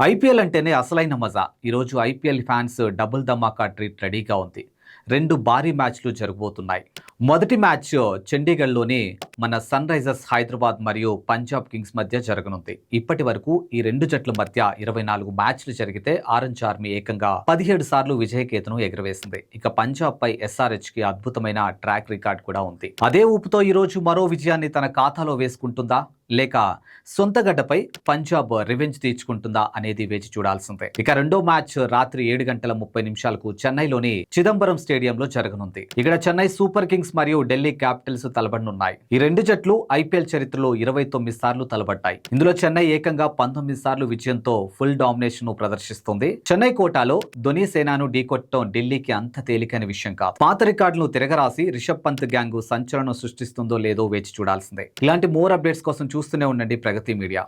IPL అంటేనే అసలైన మజా. ఈరోజు ఐపీఎల్ ఫ్యాన్స్ డబుల్ ధమాకా ట్రీట్ రెడీగా ఉంది. 2 భారీ మ్యాచ్లు జరగబోతున్నాయి. మొదటి మ్యాచ్ చండీగఢ్లోని మన సన్ రైజర్స్ హైదరాబాద్ మరియు పంజాబ్ కింగ్స్ మధ్య జరగనుంది. ఇప్పటి వరకు ఈ 2 జట్ల మధ్య 24 మ్యాచ్లు జరిగితే ఆరెంజ్ ఆర్మీ ఏకంగా 17 సార్లు విజయకేతను ఎగురవేసింది. ఇక పంజాబ్ పై ఎస్ఆర్హెచ్ కి అద్భుతమైన ట్రాక్ రికార్డ్ కూడా ఉంది. అదే ఊపుతో ఈ రోజు మరో విజయాన్ని తన ఖాతాలో వేసుకుంటుందా లేక సొంత గడ్డపై పంజాబ్ రివెంజ్ తీర్చుకుంటుందా అనేది వేచి చూడాల్సిందే. ఇక రెండో మ్యాచ్ రాత్రి 7:30 చెన్నైలోని చిదంబరం స్టేడియంలో జరగనుంది. ఇక్కడ చెన్నై సూపర్ కింగ్స్ మరియు ఢిల్లీ క్యాపిటల్స్ తలబడనున్నాయి. ఈ 2 జట్లు ఐపీఎల్ చరిత్రలో 29 సార్లు తలబడ్డాయి. ఇందులో చెన్నై ఏకంగా 19 సార్లు విజయంతో ఫుల్ డామినేషన్ ను ప్రదర్శిస్తుంది. చెన్నై కోటాలో ధోని సేనాను ఢీకొట్టడం ఢిల్లీకి అంత తేలికైన విషయం కాదు. పాత రికార్డులను తిరగరాసి రిషబ్ పంత్ గ్యాంగ్ సంచలనం సృష్టిస్తుందో లేదో వేచి చూడాల్సిందే. ఇలాంటి మోర్ అప్డేట్స్ కోసం చూస్తూనే ఉండండి ప్రగతి మీడియా.